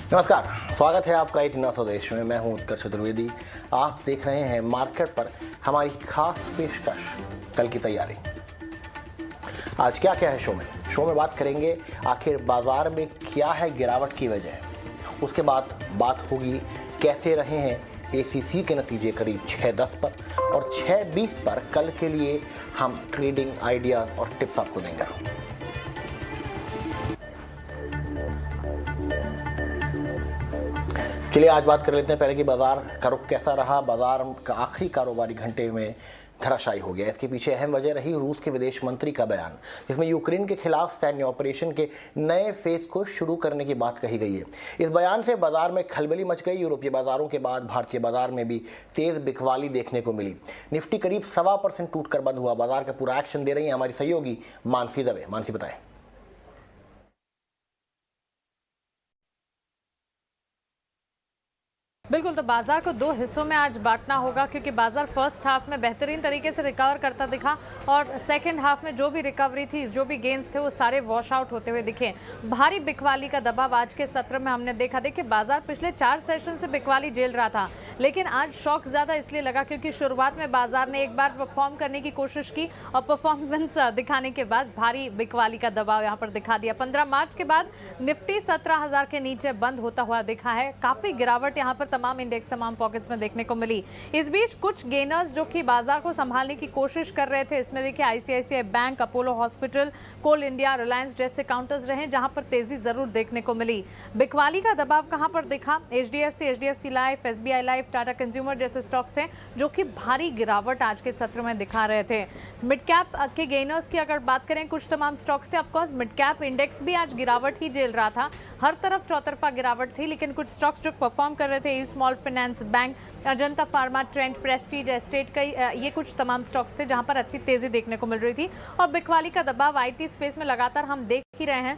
नमस्कार, स्वागत है आपका एक नया स्वदेश में। मैं हूं उत्कर्ष चतुर्वेदी। आप देख रहे हैं मार्केट पर हमारी खास पेशकश, कल की तैयारी। आज क्या क्या है शो में बात करेंगे आखिर बाजार में क्या है गिरावट की वजह। उसके बाद बात होगी कैसे रहे हैं एसीसी के नतीजे करीब 6:10 पर और 6:20 पर कल के लिए हम ट्रेडिंग आइडिया और टिप्स आपको देंगे। चलिए आज बात कर लेते हैं पहले कि बाजार का रुख कैसा रहा। बाजार का आखिरी कारोबारी घंटे में धराशायी हो गया। इसके पीछे अहम वजह रही रूस के विदेश मंत्री का बयान, जिसमें यूक्रेन के खिलाफ सैन्य ऑपरेशन के नए फेज को शुरू करने की बात कही गई है। इस बयान से बाजार में खलबली मच गई। यूरोपीय बाजारों के बाद भारतीय बाजार में भी तेज बिकवाली देखने को मिली। निफ्टी करीब 1.25% टूटकर बंद हुआ। बाजार का पूरा एक्शन दे रही है हमारी सहयोगी मानसी दवे। मानसी बताएं। बिल्कुल, तो बाजार को दो हिस्सों में आज बांटना होगा, क्योंकि बाजार फर्स्ट हाफ में बेहतरीन तरीके से रिकवर करता दिखा और सेकंड हाफ में जो भी रिकवरी थी, जो भी गेन्स थे, वो सारे वॉश आउट होते हुए दिखे। भारी बिकवाली का दबाव आज के सत्र में हमने देखा। देखिए, बाजार पिछले 4 सेशन से बिकवाली झेल रहा था, लेकिन आज शॉक ज्यादा इसलिए लगा क्योंकि शुरुआत में बाजार ने एक बार परफॉर्म करने की कोशिश की और परफॉर्मेंस दिखाने के बाद भारी बिकवाली का दबाव यहाँ पर दिखा दिया। 15 मार्च के बाद निफ्टी 17,000 के नीचे बंद होता हुआ दिखा है। काफी गिरावट यहाँ पर तमाम इंडेक्स, तमाम पॉकेट्स में देखने को मिली। इस बीच कुछ गेनर्स जो कि बाजार को संभालने की कोशिश कर रहे थे, इसमें देखिए आईसीआईसीआई बैंक, अपोलो हॉस्पिटल, कोल इंडिया, रिलायंस जैसे काउंटर्स रहे जहां पर तेजी जरूर देखने को मिली। बिकवाली का दबाव कहां पर दिखा? HDFC life, SBI life, Tata consumer जैसे स्टॉक्स थे जो कि भारी गिरावट आज के सत्र में दिखा रहे थे। मिड कैप के गेनर्स की अगर बात करें, कुछ तमाम स्टॉक्स थे। ऑफकोर्स मिड कैप इंडेक्स भी आज गिरावट ही झेल रहा था। हर तरफ चौतरफा गिरावट थी, लेकिन कुछ स्टॉक्स जो परफॉर्म कर रहे थे, small finance bank, Ajanta pharma, trend, Prestige estate, कई ये कुछ तमाम स्टॉक्स थे जहां पर अच्छी तेजी देखने को मिल रही थी। और बिकवाली का दबाव आईटी स्पेस में लगातार हम देख ही रहे हैं।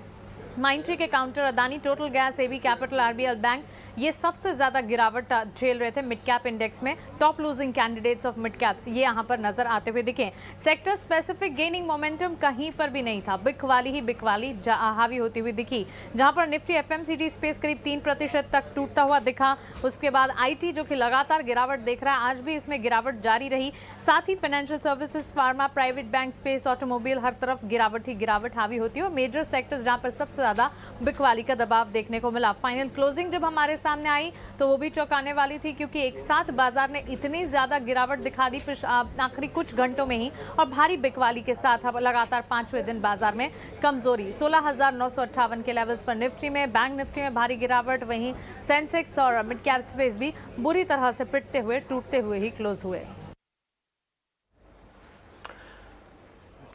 माइंट्री के counter, Adani total gas, AB capital, RBL bank, ये सबसे ज्यादा गिरावट झेल रहे थे मिड कैप इंडेक्स में। Top losing candidates of mid caps ये यहाँ पर नजर आते हुए दिखे। सेक्टर स्पेसिफिक गेनिंग मोमेंटम कहीं पर भी नहीं था। बिकवाली ही बिकवाली हावी होती हुई दिखी, जहां पर निफ्टी एफएमसीजी स्पेस करीब 3% तक टूटता हुआ दिखा। उसके बाद आईटी जो कि लगातार गिरावट देख रहा है, आज भी इसमें गिरावट जारी रही। साथ ही financial services, pharma, private bank, space, automobile, हर तरफ गिरावट ही गिरावट हावी होती है। और मेजर सेक्टर्स जहां पर सबसे ज्यादा बिकवाली का दबाव देखने को मिला। फाइनल क्लोजिंग जब हमारे सामने आई तो वो भी चौंकाने वाली थी, क्योंकि एक साथ बाजार ने इतनी ज्यादा गिरावट दिखा दी आखिरी कुछ घंटों में ही, और भारी बिकवाली के साथ अब लगातार 5वें दिन बाजार में कमजोरी। 16,958 के लेवल्स पर निफ्टी में, बैंक निफ्टी में भारी गिरावट। वहीं सेंसेक्स और मिड कैप स्पेस भी बुरी तरह से पिटते हुए, टूटते हुए ही क्लोज हुए।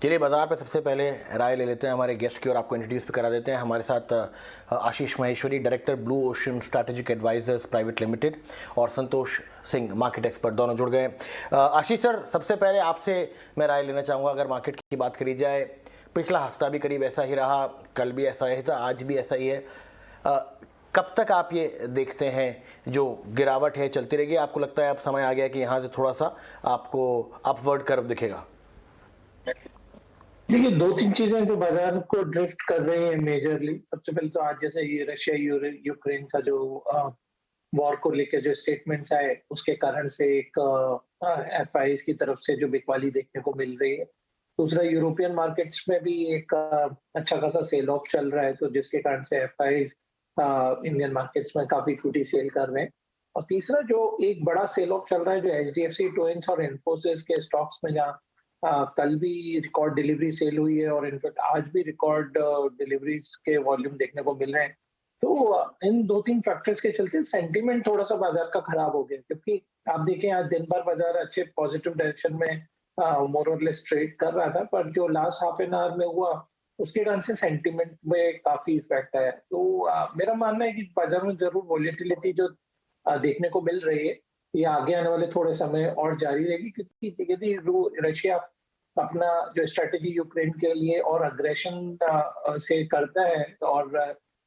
चलिए बाजार पे सबसे पहले राय ले लेते हैं हमारे गेस्ट की और आपको इंट्रोड्यूस भी करा देते हैं। हमारे साथ Ashish Maheshwari, director blue ocean strategic advisors private limited, और संतोष सिंह, मार्केट एक्सपर्ट, दोनों जुड़ गए। आशीष सर, सबसे पहले आपसे मैं राय लेना चाहूँगा। अगर मार्केट की बात करी जाए, पिछला हफ्ता भी करीब ऐसा ही रहा, कल भी ऐसा ही था, आज भी ऐसा ही है। कब तक आप ये देखते हैं जो गिरावट है चलती रहेगी? आपको लगता है अब समय आ गया कि यहाँ से थोड़ा सा आपको अपवर्ड कर्व दिखेगा? देखिए, 2-3 चीजें जो बाजार को ड्रिफ्ट कर रही हैं मेजरली। सबसे पहले तो आज जैसे ये रशिया यूक्रेन का जो वॉर को लेकर जो स्टेटमेंट्स आए, उसके कारण से एक एफआईज की तरफ से जो बिकवाली देखने को मिल रही है। दूसरा, यूरोपियन मार्केट्स में भी एक अच्छा खासा सेल ऑफ चल रहा है, तो जिसके कारण से एफआईज इंडियन मार्केट्स में काफी टूटी सेल कर रहे हैं। और तीसरा, जो एक बड़ा सेल ऑफ चल रहा है जो एचडीएफसी, ट्विंस और इन्फोसिस के स्टॉक्स में, जहाँ कल भी रिकॉर्ड डिलीवरी सेल हुई है और इनफैक्ट आज भी रिकॉर्ड डिलीवरीज के वॉल्यूम देखने को मिल रहे हैं। तो इन 2-3 फैक्टर्स के चलते सेंटीमेंट थोड़ा सा बाजार का खराब हो गया, क्योंकि आप देखें आज दिन भर बाजार अच्छे पॉजिटिव डायरेक्शन में मोर और लेस ट्रेड कर रहा था, पर जो लास्ट हाफ एन आवर में हुआ उसके कारण से सेंटीमेंट में काफी इफेक्ट आया। तो मेरा मानना है कि बाजार में जरूर वॉलेटिलिटी जो देखने को मिल रही है, ये आगे आने वाले थोड़े समय और जारी रहेगी, क्योंकि यदि रशिया अपना जो स्ट्रेटेजी यूक्रेन के लिए और अग्रेशन से करता है और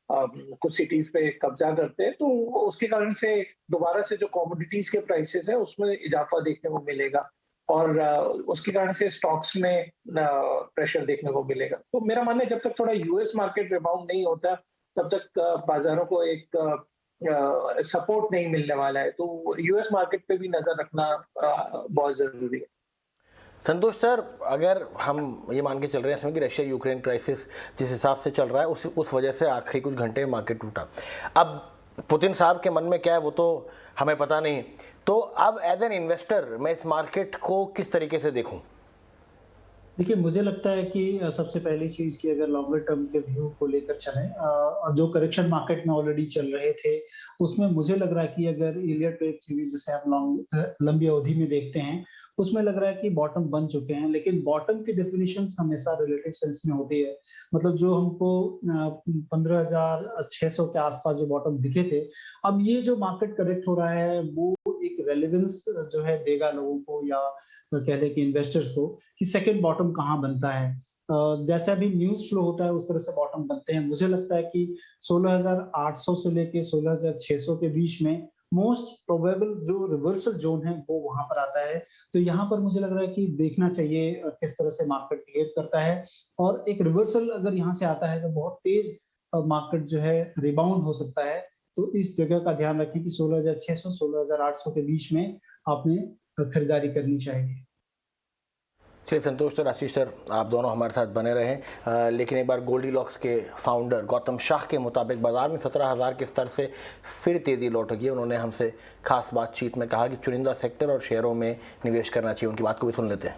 कुछ सिटीज पे कब्जा करते हैं, तो उसके कारण से दोबारा से जो कमोडिटीज के प्राइसेस है उसमें इजाफा देखने को मिलेगा और उसके कारण से स्टॉक्स में प्रेशर देखने को मिलेगा। तो मेरा मानना है जब तक थोड़ा यूएस मार्केट रिबाउंड नहीं होता, तब तक बाजारों को एक सपोर्ट नहीं मिलने वाला है, तो यूएस मार्केट पे भी नजर रखना बहुत जरूरी है। संतोष सर, अगर हम ये मान के चल रहे हैं इसमें कि रशिया यूक्रेन क्राइसिस जिस हिसाब से चल रहा है उस वजह से आखिरी कुछ घंटे मार्केट टूटा। अब पुतिन साहब के मन में क्या है वो तो हमें पता नहीं, तो अब एज एन इन्वेस्टर मैं इस मार्केट को किस तरीके से देखूं? देखिए, मुझे लगता है कि सबसे पहली चीज कि अगर लॉन्गर टर्म के व्यू को लेकर चलें, जो करेक्शन मार्केट में ऑलरेडी चल रहे थे उसमें मुझे लग रहा है कि अगर इलियट वेव थ्योरी जिसे हम लंबी अवधि में देखते हैं उसमें लग रहा है कि बॉटम बन चुके हैं, लेकिन बॉटम की डेफिनेशन हमेशा रिलेटिव सेंस में होती है। मतलब जो हमको 15,600 के आसपास जो बॉटम दिखे थे, अब ये जो मार्केट करेक्ट हो रहा है वो एक रेलेवेंस जो है देगा लोगों को, या कह लें कि इन्वेस्टर्स को, कि सेकंड बॉटम कहाँ बनता है। जैसे अभी न्यूज फ्लो होता है उस तरह से बॉटम बनते हैं। मुझे लगता है कि 16,800 से लेके 16,600 के बीच में मोस्ट प्रोबेबल जो रिवर्सल जोन है वो वहां पर आता है। तो यहाँ पर मुझे लग रहा है कि देखना चाहिए किस तरह से मार्केट बिहेव करता है, और एक रिवर्सल अगर यहाँ से आता है तो बहुत तेज मार्केट जो है रिबाउंड हो सकता है। तो इस जगह का ध्यान रखें कि 16,600 16,800 के बीच में आपने खरीदारी करनी चाहिए। चलिए संतोष सर, आशीष सर, आप दोनों हमारे साथ बने रहें। लेकिन एक बार गोल्डीलॉक्स के फाउंडर गौतम शाह के मुताबिक बाजार में 17,000 के स्तर से फिर तेजी लौट गई है। उन्होंने हमसे खास बातचीत में कहा कि चुनिंदा सेक्टर और शेयरों में निवेश करना चाहिए। उनकी बात को भी सुन लेते हैं।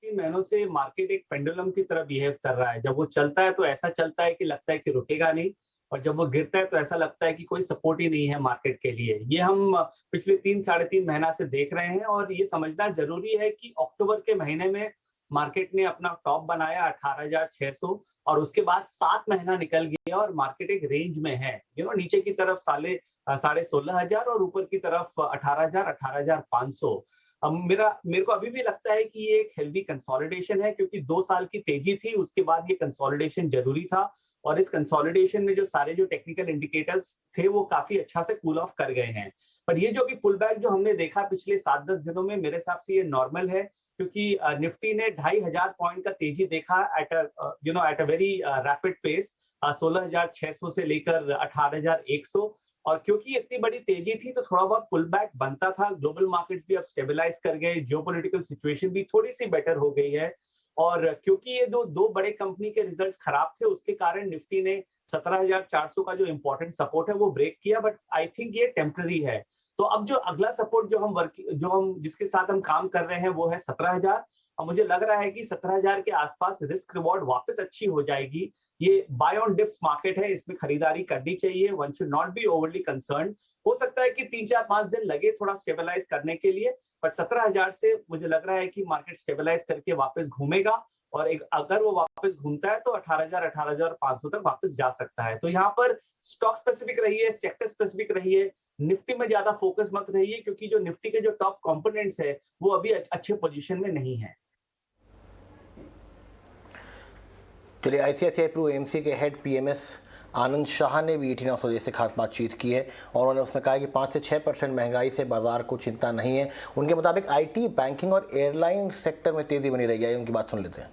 महीनों से मार्केट एक पेंडुलम की तरह बिहेव कर रहा है। जब वो चलता है तो ऐसा चलता है कि लगता है कि रुकेगा नहीं, और जब वो गिरता है तो ऐसा लगता है कि कोई सपोर्ट ही नहीं है मार्केट के लिए। ये हम पिछले 3-3.5 महीना से देख रहे हैं, और ये समझना जरूरी है कि अक्टूबर के महीने में मार्केट ने अपना टॉप बनाया 18,600, और उसके बाद 7 महीना निकल गया और मार्केट एक रेंज में है। नीचे की तरफ 16,500 और ऊपर की तरफ 18,000 18,500। मेरे को अभी भी लगता है कि ये एक हेल्दी कंसोलिडेशन है, क्योंकि 2 साल की तेजी थी, उसके बाद ये कंसोलिडेशन जरूरी था, और इस कंसोलिडेशन में जो सारे जो टेक्निकल इंडिकेटर्स थे वो काफी अच्छा से कूल ऑफ कर गए हैं। पर ये जो भी पुल बैक जो हमने देखा पिछले 7-10 दिनों में, मेरे हिसाब से ये नॉर्मल है, क्योंकि निफ्टी ने 2,500 पॉइंट का तेजी देखा at a very rapid pace, 16,600 से लेकर 18,100। और क्योंकि इतनी बड़ी तेजी थी तो थोड़ा बहुत पुल बैक बनता था। ग्लोबल मार्केट्स भी अब स्टेबलाइज कर गए, जियोपॉलिटिकल सिचुएशन भी थोड़ी सी बेटर हो गई है, और क्योंकि ये दो बड़े कंपनी के रिजल्ट्स खराब थे उसके कारण निफ्टी ने 17,400 का जो इंपॉर्टेंट सपोर्ट है वो ब्रेक किया, बट आई थिंक ये टेम्पररी है। तो अब जो अगला सपोर्ट जो हम जिसके साथ हम काम कर रहे हैं वो है 17,000, और मुझे लग रहा है कि 17,000 के आसपास रिस्क रिवॉर्ड वापस अच्छी हो जाएगी। ये बाय ऑन डिप्स मार्केट है, इसमें खरीदारी करनी चाहिए। One should not be overly concerned. हो सकता है कि 3-4-5 दिन लगे थोड़ा स्टेबलाइज करने के लिए, पर 17,000 से मुझे लग रहा है कि मार्केट स्टेबलाइज करके वापस घूमेगा, और अगर वो वापस घूमता है तो 18,000 18,500 तक वापस जा सकता है। तो यहाँ पर स्टॉक स्पेसिफिक रहिए, सेक्टर स्पेसिफिक रहिए, निफ्टी में ज्यादा फोकस मत रहिए, क्योंकि जो निफ्टी के जो टॉप कंपोनेंट्स है वो अभी अच्छे पोजीशन में नहीं है। चलिए, आईसीआईसीआई प्रू एएमसी के हेड पीएमएस आनंद शाह ने भी 18 सौ से खास बातचीत की है, और उन्होंने उसमें कहा कि 5 से 6% महंगाई से बाजार को चिंता नहीं है। उनके मुताबिक आईटी, बैंकिंग और एयरलाइन सेक्टर में तेजी बनी रहेगी। उनकी बात सुन लेते हैं।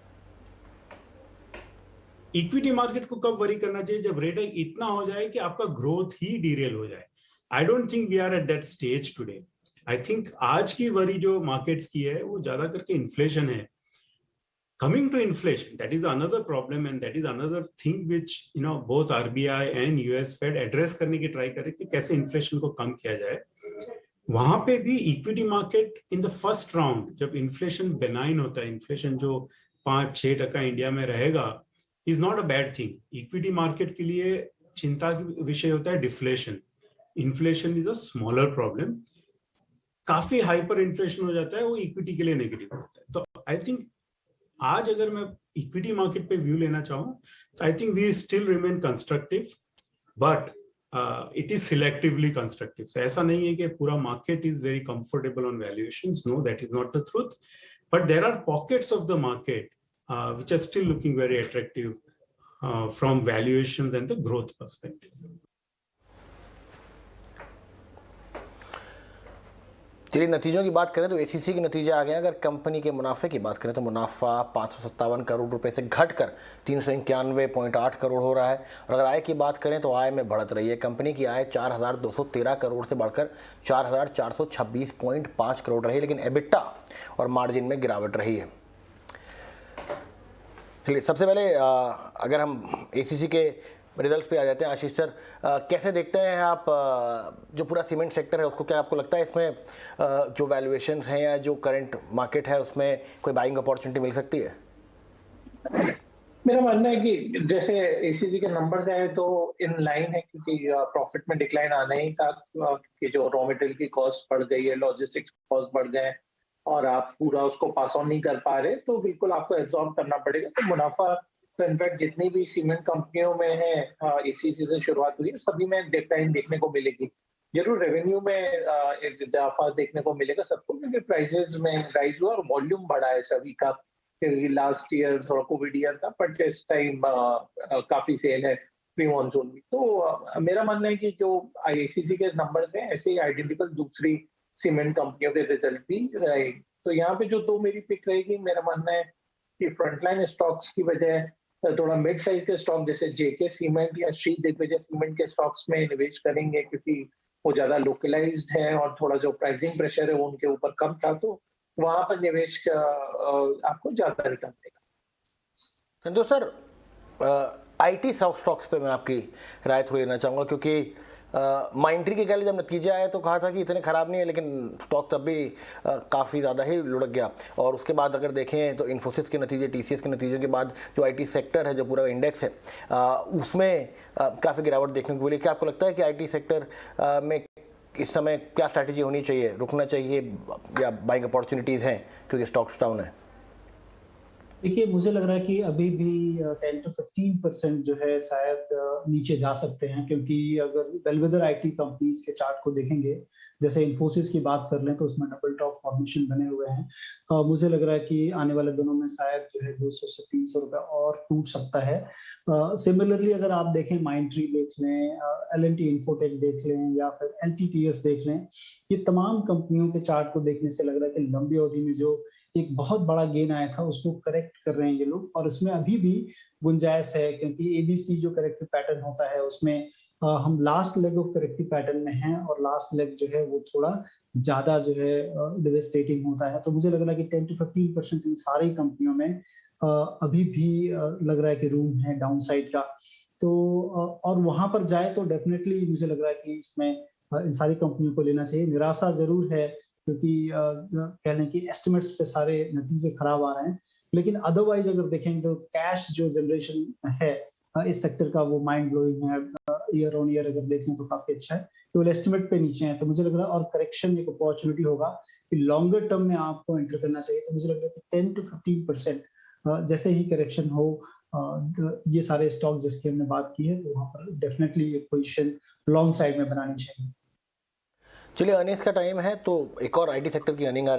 इक्विटी मार्केट को कब वरी करना चाहिए? जब रेट इतना हो जाए कि आपका ग्रोथ ही डीरेल हो जाए। I don't think we are at that stage today. I think आज की वरी जो मार्केट्स की है वो ज्यादा करके इन्फ्लेशन है। Coming to inflation, that is another problem, and that is another thing which both RBI and US Fed address करने की ट्राई करे कि कैसे इन्फ्लेशन को कम किया जाए। वहां पे भी equity market in the first round, जब इन्फ्लेशन बेनाइन होता है, इन्फ्लेशन जो 5-6% इंडिया में रहेगा, is not a bad thing. Equity market के लिए चिंता का विषय होता है deflation. Inflation is a smaller problem. काफी हाइपर इन्फ्लेशन हो जाता है, वो इक्विटी के लिए नेगेटिव होता है। तो आई थिंक आज अगर मैं इक्विटी मार्केट पे व्यू लेना चाहूं तो I think we still remain constructive, but it is selectively constructive. So ऐसा नहीं है कि पूरा market is very comfortable on valuations. No, that is not the truth, but there are pockets of the market which are still looking very attractive from valuations and the growth perspective. चलिए नतीजों की बात करें तो ACC के नतीजे आ गए हैं। अगर कंपनी के मुनाफे की बात करें तो मुनाफा 557 करोड़ रुपए से घटकर 391.8 करोड़ हो रहा है। और अगर आय की बात करें तो आय में बढ़त रही है। कंपनी की आय 4,213 करोड़ से बढ़कर 4,426.5 करोड़ रही, लेकिन एबिटा और मार्जिन में गिरावट रही है। चलिए सबसे पहले अगर हम एसीसी के रिजल्ट्स पे आ जाते हैं, आशीष सर कैसे देखते हैं आप जो पूरा सीमेंट सेक्टर है उसको? क्या आपको लगता है इसमें जो वैल्यूएशंस हैं या जो करंट मार्केट है उसमें कोई बाइंग अपॉर्चुनिटी मिल सकती है? मेरा मानना है कि जैसे एसीसी के नंबर्स आए तो इन लाइन है, क्योंकि प्रॉफिट में डिक्लाइन आना ही था कि जो रॉ मटेरियल की कॉस्ट बढ़ गई है, लॉजिस्टिक्स कॉस्ट बढ़ गए और आप पूरा उसको पास ऑन नहीं कर पा रहे, तो बिल्कुल आपको एब्जॉर्ब करना पड़ेगा। तो मुनाफा तो इनफैक्ट जितनी भी सीमेंट कंपनियों में है एसीसी से शुरुआत हुई है सभी में डिक्लाइन देखने को मिलेगी। जरूर रेवेन्यू में एक इजाफा देखने को मिलेगा सबको, क्योंकि प्राइसेस में राइज हुआ और वॉल्यूम बढ़ा है सभी का। लास्ट ईयर थोड़ा कोविड ईयर था, बट इस टाइम काफी सेल है प्री मॉनसून भी। तो मेरा मानना है कि जो आईसीसी के नंबर्स हैं ऐसे ही आइडेंटिकल दूसरी सीमेंट कंपनियों के रिजल्ट भी रहे। तो यहाँ पे जो दो मेरी पिक रहेगी, मेरा मानना है कि फ्रंटलाइन स्टॉक्स की वजह थोड़ा मिड साइज के स्टॉक जैसे जेके सीमेंट या श्री दिग्विजय सीमेंट के स्टॉक्स में निवेश करेंगे, क्योंकि वो ज्यादा लोकलाइज्ड है और थोड़ा जो प्राइसिंग प्रेशर है वो उनके ऊपर कम था, तो वहां पर निवेश आपको ज्यादा रिटर्न देगा। संतोष सर आईटी स्टॉक्स पे मैं आपकी राय थोड़ी लेना चाहूँगा, क्योंकि माइंट्री के कल जब नतीजे आए तो कहा था कि इतने ख़राब नहीं है, लेकिन स्टॉक तब भी काफ़ी ज़्यादा ही लुढ़क गया। और उसके बाद अगर देखें तो इन्फोसिस के नतीजे, टीसीएस के नतीजों के बाद जो आईटी सेक्टर है, जो पूरा इंडेक्स है, उसमें काफ़ी गिरावट देखने को मिली। क्या आपको लगता है कि आईटी सेक्टर में इस समय क्या स्ट्रैटेजी होनी चाहिए? रुकना चाहिए या बाइंग अपॉर्चुनिटीज़ हैं क्योंकि स्टॉक्स डाउन है? देखिए, मुझे लग रहा है कि अभी भी 10 to 15% जो है शायद नीचे जा सकते हैं, क्योंकि अगर बेलवेदर आईटी कंपनीज के चार्ट को देखेंगे, जैसे इन्फोसिस की बात कर लें तो उसमें डबल टॉप फॉर्मेशन बने हुए हैं। मुझे लग रहा है कि आने वाले दिनों में शायद जो है 200 से 300 रुपए और टूट सकता है। सिमिलरली अगर आप देखें, माइंट्री देख लें, एल&टी इन्फोटेक देख लें या फिर एलटीटीएस देख लें, ये तमाम कंपनियों के चार्ट को देखने से लग रहा है कि लंबी अवधि में जो एक बहुत बड़ा गेन आया था उसको करेक्ट कर रहे हैं ये लोग, और इसमें अभी भी गुंजाइश है, क्योंकि एबीसी जो करेक्टिव पैटर्न होता है उसमें हम last leg of corrective pattern में हैं और लास्ट लेग जो है वो थोड़ा ज्यादा जो है डिवेस्टेटिंग होता है। तो मुझे लग रहा है कि 10 to 15% इन सारी कंपनियों में अभी भी लग रहा है कि रूम है डाउनसाइड का। तो और वहां पर जाए तो डेफिनेटली मुझे लग रहा है कि इसमें इन सारी कंपनियों को लेना चाहिए। निराशा जरूर है, क्योंकि कह लें कि एस्टिमेट्स पे सारे नतीजे खराब आ रहे हैं, लेकिन अदरवाइज अगर देखें तो कैश जो जनरेशन है इस सेक्टर का वो माइंड ब्लोइंग है। ईयर ऑन ईयर अगर देखें तो काफी अच्छा है, केवल एस्टिमेट पे नीचे है। तो मुझे लग रहा है और करेक्शन एक अपॉर्चुनिटी होगा कि लॉन्गर टर्म में आपको एंटर करना चाहिए। तो मुझे लग रहा है कि 10 to 15% जैसे ही करेक्शन हो, ये सारे स्टॉक जिसकी हमने बात की है, तो वहां पर डेफिनेटली एक पोजीशन लॉन्ग साइड में बनानी चाहिए। चलिए अर्निंग्स का टाइम है, तो एक और आईटी सेक्टर की अर्निंग आ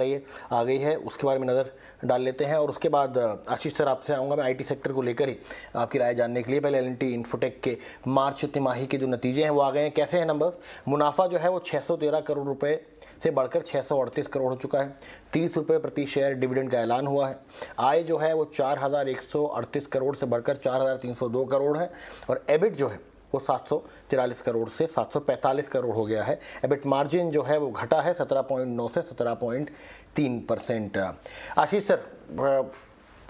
गई है, उसके बारे में नज़र डाल लेते हैं। और उसके बाद आशीष सर आपसे आऊँगा मैं आईटी सेक्टर को लेकर ही आपकी राय जानने के लिए। पहले एल&टी इन्फोटेक के मार्च तिमाही के जो नतीजे हैं वो आ गए हैं। कैसे हैं नंबर्स? मुनाफा जो है वो 613 करोड़ रुपए से बढ़कर 638 करोड़ हो चुका है। 30 रुपये प्रति शेयर डिविडेंड का ऐलान हुआ है। आय जो है वो 4,138 करोड़ से बढ़कर 4,302 करोड़ है। और एबिट जो है वो 743 करोड़ से 745 करोड़ हो गया है। एबिट मार्जिन जो है वो घटा है 17.9 से 17.3%। आशीष सर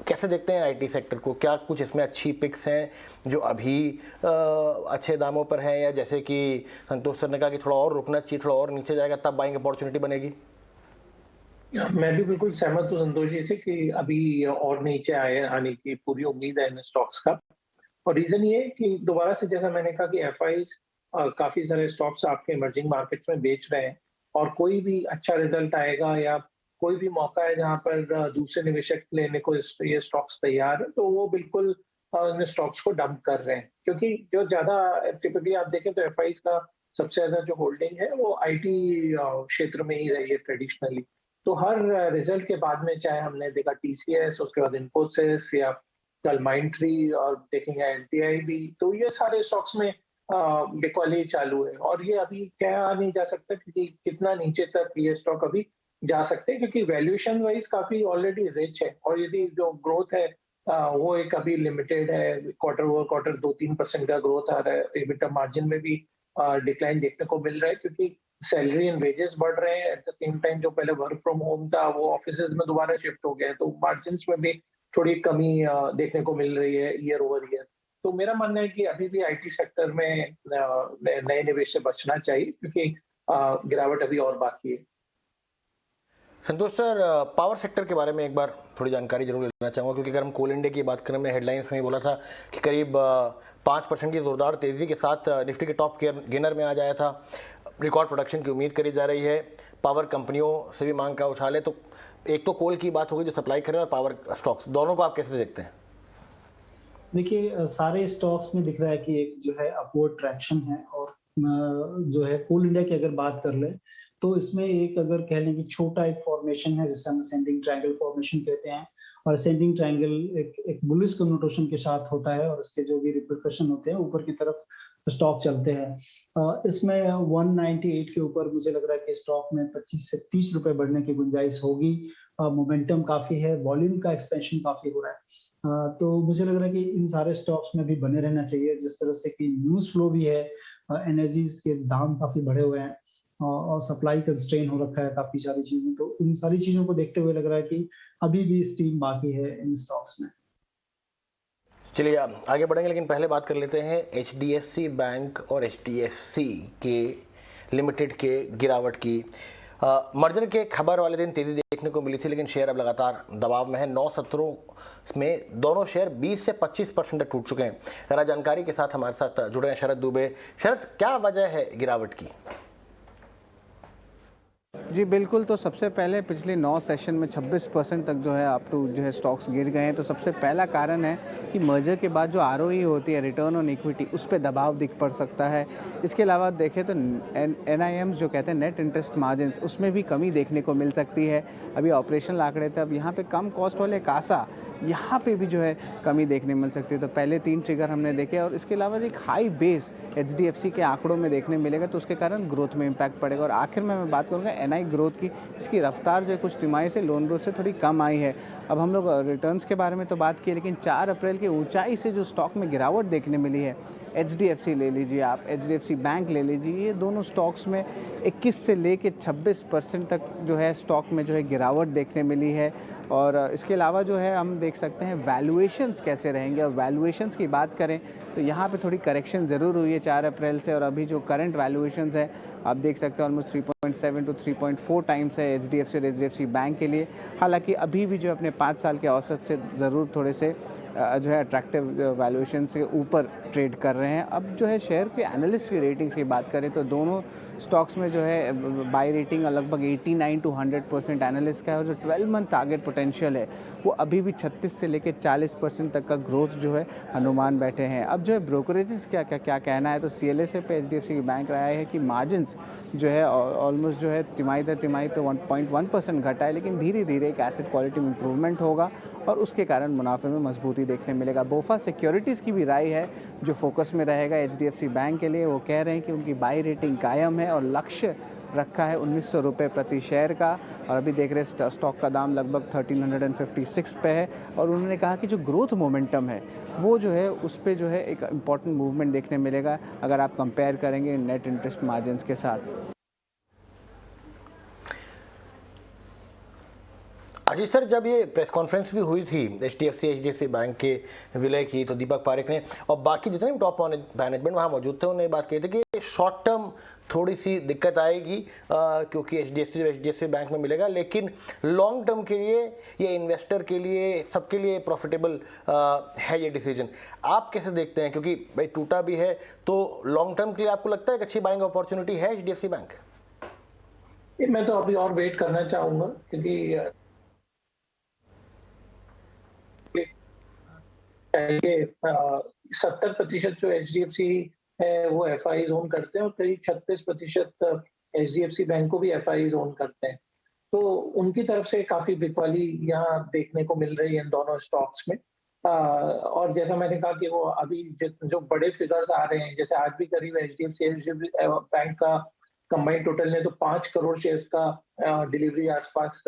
कैसे देखते हैं आईटी सेक्टर को? क्या कुछ इसमें अच्छी पिक्स हैं जो अभी अच्छे दामों पर हैं, या जैसे कि संतोष सर ने कहा कि थोड़ा और रुकना चाहिए, थोड़ा और नीचे जाएगा तब बाइंग अपॉर्चुनिटी बनेगी? मैं भी बिल्कुल सहमत हूँ संतोष जी से कि अभी और नीचे आने की पूरी उम्मीद है इन स्टॉक्स का। और रीजन ये है कि दोबारा से जैसा मैंने कहा कि एफआईज काफी सारे स्टॉक्स आपके इमर्जिंग मार्केट्स में बेच रहे हैं, और कोई भी अच्छा रिजल्ट आएगा या कोई भी मौका है जहां पर दूसरे निवेशक लेने को ये स्टॉक्स तैयार है, तो वो बिल्कुल इन स्टॉक्स को डंप कर रहे हैं। क्योंकि जो ज्यादा टिपिकली आप देखें तो एफआईज का सबसे ज्यादा जो होल्डिंग है वो आईटी क्षेत्र में ही रही है ट्रेडिशनली। तो हर रिजल्ट के बाद में, चाहे हमने देखा टीसीएस, उसके बाद इन्फोसिस, या कल माइंट्री और देखेंगे एलटीआई भी, तो ये सारे स्टॉक्स में बिकवाली चालू है, और ये अभी कहा नहीं जा सकता कि कितना नीचे तक ये स्टॉक अभी जा सकते हैं, क्योंकि वैल्यूएशन वाइज काफी ऑलरेडी रिच है, और यदि जो ग्रोथ है वो एक अभी लिमिटेड है। क्वार्टर ओवर क्वार्टर 2-3% का ग्रोथ आ रहा है। एबिटा मार्जिन में भी डिक्लाइन देखने को मिल रहा है, क्योंकि सैलरी एंड वेजेस बढ़ रहे हैं। एट द सेम टाइम जो पहले वर्क फ्रॉम होम था वो ऑफिसेज में दोबारा शिफ्ट हो गया है, तो मार्जिन में भी थोड़ी कमी देखने को मिल रही है ईयर ओवर ईयर। तो मेरा मानना है कि अभी भी आईटी सेक्टर में नए निवेश से बचना चाहिए, क्योंकि गिरावट अभी और बाकी है। संतोष सर, पावर सेक्टर के बारे में एक बार थोड़ी जानकारी जरूर लेना चाहूँगा, क्योंकि अगर हम कोल इंडिया की बात करें, हमने हेडलाइंस में ही बोला था कि करीब 5% की जोरदार तेज़ी के साथ निफ्टी के टॉप गेनर में आ जाया था। रिकॉर्ड प्रोडक्शन की उम्मीद करी जा रही है। पावर कंपनियों से भी मांग का उछाल है। तो एक तो कोल की बात होगी जो सप्लाई करें, और पावर स्टॉक्स, दोनों को आप कैसे देखते हैं? देखिए, सारे स्टॉक्स में दिख रहा है कि एक जो है अपवर्ड ट्रैक्शन है, और जो है कोल इंडिया की अगर बात कर ले तो इसमें एक अगर कह लें कि छोटा एक फॉर्मेशन है जिसे हम असेंडिंग ट्रायंगल फॉर्मेशन कहते हैं, और असेंडिंग ट्रायंगल एक बुलिश कन्नोटेशन के साथ होता है, और इसके जो भी रिपरकशन होते हैं ऊपर की तरफ स्टॉक चलते हैं। इसमें 198 के ऊपर मुझे लग रहा है कि स्टॉक में 25 से 30 रुपए बढ़ने की गुंजाइश होगी। मोमेंटम काफी है, वॉल्यूम का एक्सपेंशन काफी हो रहा है। तो मुझे लग रहा है कि इन सारे स्टॉक्स में भी बने रहना चाहिए, जिस तरह से कि न्यूज फ्लो भी है, एनर्जीज के दाम काफी बढ़े हुए हैं, और सप्लाई कंस्ट्रेन हो रखा है काफी सारी चीजें। तो उन सारी चीजों को देखते हुए लग रहा है कि अभी भी स्टीम बाकी है इन स्टॉक्स में। चलिए आगे बढ़ेंगे, लेकिन पहले बात कर लेते हैं HDFC बैंक और HDFC के लिमिटेड के गिरावट की। मर्जर के खबर वाले दिन तेजी देखने को मिली थी, लेकिन शेयर अब लगातार दबाव में है। 9 सत्रों में दोनों शेयर 20 से 25% तक टूट चुके हैं। जरा जानकारी के साथ हमारे साथ जुड़े हैं शरद दुबे। शरद, क्या वजह है गिरावट की? जी बिल्कुल, तो सबसे पहले पिछले 9 सेशन में 26% तक जो है अप टू जो है स्टॉक्स गिर गए हैं। तो सबसे पहला कारण है कि मर्जर के बाद जो ROE होती है, रिटर्न ऑन इक्विटी, उस पे दबाव दिख पड़ सकता है। इसके अलावा देखें तो NIMs जो कहते हैं नेट इंटरेस्ट मार्जिन, उसमें भी कमी देखने को मिल सकती है। अभी ऑपरेशनल आंकड़े थे, अब यहाँ पे कम कॉस्ट वाले कासा, यहाँ पे भी जो है कमी देखने मिल सकती है। तो पहले 3 ट्रिगर हमने देखे, और इसके अलावा एक हाई बेस HDFC के आंकड़ों में देखने मिलेगा, तो उसके कारण ग्रोथ में इम्पैक्ट पड़ेगा। और आखिर में मैं बात करूँगा NI ग्रोथ की। इसकी रफ्तार जो है कुछ तिमाही से लोन ग्रोथ से थोड़ी कम आई है। अब हम लोग रिटर्न्स के बारे में तो बात की, लेकिन 4 अप्रैल की ऊंचाई से जो स्टॉक में गिरावट देखने मिली है, HDFC ले लीजिए आप, HDFC बैंक ले लीजिए, ये दोनों स्टॉक्स में 21 से लेके 26% तक जो है स्टॉक में जो है गिरावट देखने मिली है। और इसके अलावा जो है हम देख सकते हैं वैल्यूएशंस कैसे रहेंगे। और वैल्यूएशंस की बात करें तो यहाँ पे थोड़ी करेक्शन ज़रूर हुई है 4 अप्रैल से, और अभी जो करंट वैल्यूएशंस है आप देख सकते हैं ऑलमोस्ट 3.7 to 3.4 टाइम्स है HDFC और HDFC बैंक के लिए। हालांकि अभी भी जो अपने 5 साल के औसत से ज़रूर थोड़े से जो है अट्रैक्टिव वैल्यूएशन से ऊपर ट्रेड कर रहे हैं। अब जो है शेयर के एनालिस्ट की रेटिंग्स की बात करें तो दोनों स्टॉक्स में जो है बाई रेटिंग लगभग 89 to 100% एनालिस्ट का है, और जो 12 मंथ टारगेट पोटेंशियल है वो अभी भी 36 से लेकर 40% तक का ग्रोथ जो है अनुमान बैठे हैं। अब जो है ब्रोकरेजेस क्या कहना है, तो CLSA पे HDFC बैंक रहा है कि मार्जिन्स जो है ऑलमोस्ट जो है तिमाही दर तिमाही पे 1.1% घटा है, लेकिन धीरे धीरे एक एसेट क्वालिटी में इम्प्रूवमेंट होगा और उसके कारण मुनाफे में मजबूती देखने मिलेगा। बोफा सिक्योरिटीज़ की भी राय है जो फोकस में रहेगा HDFC बैंक के लिए। वो कह रहे हैं कि उनकी बाई रेटिंग कायम है और लक्ष्य रखा है 1900 रुपये प्रति शेयर का, और अभी देख रहे हैं स्टॉक का दाम लगभग 1356 पे है। और उन्होंने कहा कि जो ग्रोथ मोमेंटम है वो जो है उस पर जो है एक इम्पॉर्टेंट मूवमेंट देखने मिलेगा अगर आप कंपेयर करेंगे नेट इंटरेस्ट मार्जिन्स के साथ। आशीष सर, जब ये प्रेस कॉन्फ्रेंस भी हुई थी HDFC बैंक के विलय की, तो दीपक पारेख ने और बाकी जितने भी टॉप मैनेजमेंट वहाँ मौजूद थे उन्होंने बात कही थी कि शॉर्ट टर्म थोड़ी सी दिक्कत आएगी क्योंकि HDFC बैंक में मिलेगा, लेकिन लॉन्ग टर्म के लिए ये इन्वेस्टर के लिए सबके लिए प्रॉफिटेबल है ये डिसीजन। आप कैसे देखते हैं, क्योंकि भाई टूटा भी है तो लॉन्ग टर्म के लिए आपको लगता है कि अच्छी बाइंग अपॉर्चुनिटी है HDFC बैंक? मैं तो अभी और वेट करना चाहूंगा, क्योंकि 70% जो HDFC है वो FI ओन करते हैं और करीब 36% HDFC बैंक को भी FI ओन करते हैं। तो उनकी तरफ से काफी बिकवाली यहाँ देखने को मिल रही है इन दोनों स्टॉक्स में। और जैसा मैंने कहा कि वो अभी जो बड़े फिगर्स आ रहे हैं, जैसे आज भी करीब एचडीएफसी बैंक का कंबाइंड टोटल ने तो 5 करोड़ शेयर्स का डिलीवरी आसपास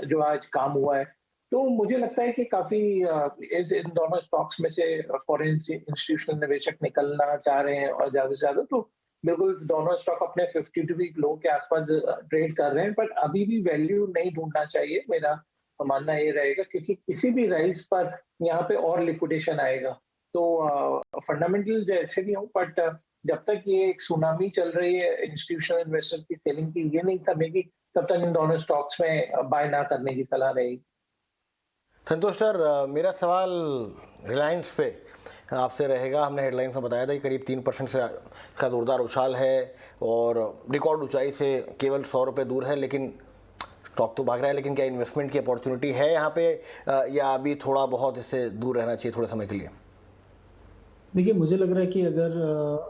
जो आज काम हुआ है, तो मुझे लगता है कि काफी इन दोनों स्टॉक्स में से फॉरेन इंस्टीट्यूशनल निवेशक निकलना चाह रहे हैं और ज्यादा से ज्यादा, तो बिल्कुल दोनों स्टॉक अपने 52 वीक लो के आसपास ट्रेड कर रहे हैं, बट अभी भी वैल्यू नहीं ढूंढना चाहिए, मेरा मानना ये रहेगा, क्योंकि किसी भी राइज पर यहाँ पे और लिक्विडेशन आएगा। तो फंडामेंटल जैसे भी हूँ, बट जब तक ये एक सुनामी चल रही है इंस्टीट्यूशनल इन्वेस्टर की सेलिंग की, ये नहीं थमेगी, तब तक इन दोनों स्टॉक्स में बाय ना करने की सलाह रहेगी। संतोष सर, मेरा सवाल रिलायंस पे आपसे रहेगा। हमने हेडलाइंस में बताया था कि करीब 3% से का जोरदार उछाल है और रिकॉर्ड ऊंचाई से केवल 100 रुपये दूर है, लेकिन स्टॉक तो भाग रहा है, लेकिन क्या इन्वेस्टमेंट की अपॉर्चुनिटी है यहाँ पे या अभी थोड़ा बहुत इससे दूर रहना चाहिए थोड़े समय के लिए? देखिए, मुझे लग रहा है कि अगर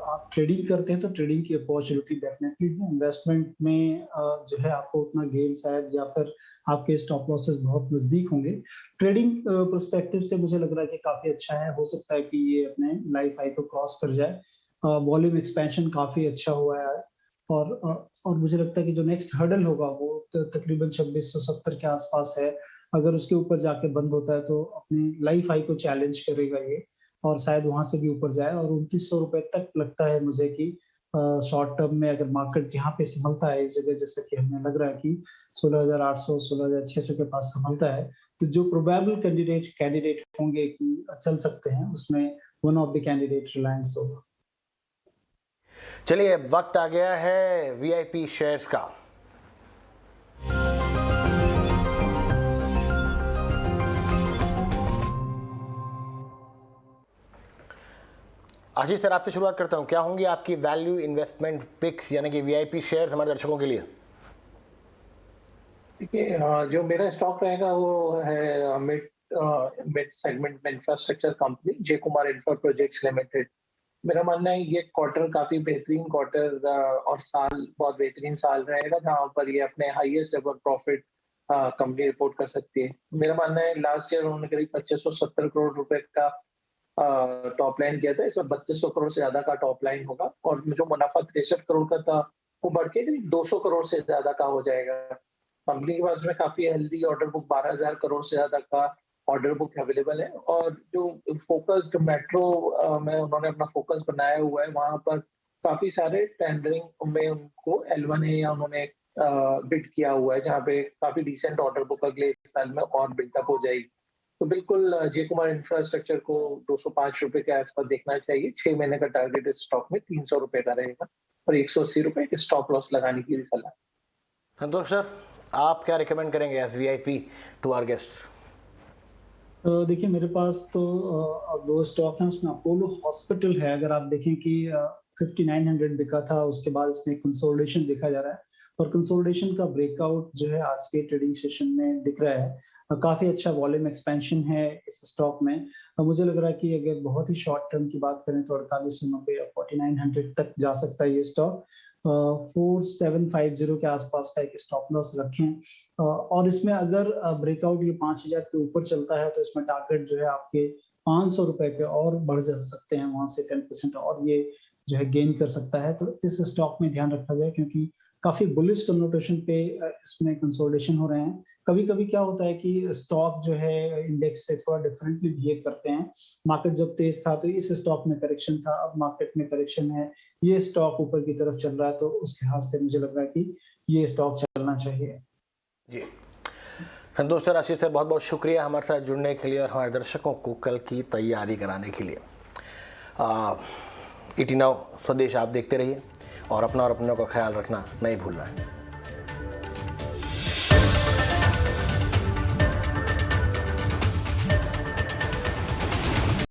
आप ट्रेडिंग करते हैं तो ट्रेडिंग की अपॉर्चुनिटी डेफिनेटली है। इन्वेस्टमेंट में जो है आपको उतना गेन शायद, या फिर आपके स्टॉप लॉसेस बहुत नजदीक होंगे। ट्रेडिंग पर्सपेक्टिव से मुझे लग रहा है कि काफी अच्छा है। हो सकता है कि ये अपने लाइफ हाई को क्रॉस कर जाए। वॉल्यूम एक्सपेंशन काफी अच्छा हुआ है और मुझे लगता है कि जो नेक्स्ट हर्डल होगा वो तकरीबन 2670 के आसपास है। अगर उसके ऊपर जाके बंद होता है तो अपने लाइफ हाई को चैलेंज करेगा ये, और शायद वहां से भी ऊपर जाए। और 2900 रुपए तक लगता है मुझे कि शॉर्ट टर्म में अगर मार्केट यहाँ पे संभलता है इस जगह, जैसे कि हमें लग रहा है कि 16,800 16,600 के पास संभलता है, तो जो प्रोबेबल कैंडिडेट होंगे कि चल सकते हैं, उसमें one of the candidate Reliance होगा। चलिए, वक्त आ गया है वीआईपी शेयर्स का। आशीष सर, आपसे शुरुआत करता हूं। क्या होंगी आपकी वैल्यू इन्वेस्टमेंट पिक्स, यानी कि वीआईपी शेयर्स हमारे दर्शकों के लिए? देखिए, जो मेरा स्टॉक रहेगा वो है मिड सेगमेंट में इंफ्रास्ट्रक्चर कंपनी जय कुमार इंफ्रा प्रोजेक्ट्स लिमिटेड। मेरा मानना है ये क्वार्टर काफी बेहतरीन क्वार्टर और साल बहुत बेहतरीन साल रहेगा, जहां पर ये अपने highest ever profit company report कर सकती है। मेरा मानना है लास्ट ईयर उन्होंने करीब 2570 करोड़ रुपए का टॉप लाइन किया था, इसमें 3200 करोड़ से ज्यादा का टॉप लाइन होगा, और जो मुनाफा 63 करोड़ का था वो बढ़ के 200 करोड़ से ज्यादा का हो जाएगा। कंपनी के पास में काफी हेल्दी ऑर्डर बुक 12,000 करोड़ से ज्यादा का ऑर्डर बुक अवेलेबल है, और जो फोकस्ड मेट्रो में उन्होंने अपना फोकस बनाया हुआ है, वहां पर काफी सारे टेंडरिंग में उनको L1A या उन्होंने बिड किया हुआ है, जहाँ पे काफी डिसेंट ऑर्डर बुक अगले साल में और बिल्डअप हो जाएगी। तो बिल्कुल जय कुमार इंफ्रास्ट्रक्चर को 205 रुपए के आसपास देखना चाहिए। 6 महीने का टारगेट इस स्टॉक में 300 रुपए का रहेगा और 180 रुपए की स्टॉप लॉस लगाने की भी सलाह। संतोष सर, आप क्या रिकमेंड करेंगे as VIP to our guests? देखिए, मेरे पास तो 2 स्टॉक हैं, उसमें अपोलो हॉस्पिटल है। अगर आप देखें कि 5900 बिका था, उसके बाद इसमें कंसोलिडेशन देखा जा रहा है, और कंसोलिडेशन का ब्रेकआउट जो है आज के ट्रेडिंग सेशन में दिख रहा है। काफी अच्छा वॉल्यूम एक्सपेंशन है इस स्टॉक में। मुझे लग रहा है कि अगर बहुत ही शॉर्ट टर्म की बात करें तो 4890 या 4900 तक जा सकता है ये स्टॉक। 4750 के आसपास का एक स्टॉप लॉस रखें, और इसमें अगर ब्रेकआउट ये 5000 के ऊपर चलता है तो इसमें टारगेट जो है आपके 500 रुपए पे और बढ़ जा सकते हैं, वहां से 10% और ये जो है गेन कर सकता है। तो इस स्टॉक में ध्यान रखा जाए, क्योंकि काफी बुलिश कन्वर्टेशन पे इसमें कंसोलिडेशन हो रहे हैं। कभी कभी क्या होता है कि स्टॉक जो है इंडेक्स से थोड़ा डिफरेंटली बिहेव करते हैं। मार्केट जब तेज था तो इस स्टॉक में करेक्शन था, अब मार्केट में करेक्शन है, ये स्टॉक ऊपर की तरफ चल रहा है, तो उस लिहाज से मुझे लग रहा है कि ये स्टॉक चलना चाहिए। जी संतोष सर, आशीष सर, बहुत बहुत शुक्रिया हमारे साथ जुड़ने के लिए और हमारे दर्शकों को कल की तैयारी कराने के लिए। ET Now स्वदेश आप देखते रहिए और अपना और अपनों का ख्याल रखना नहीं भूलना है।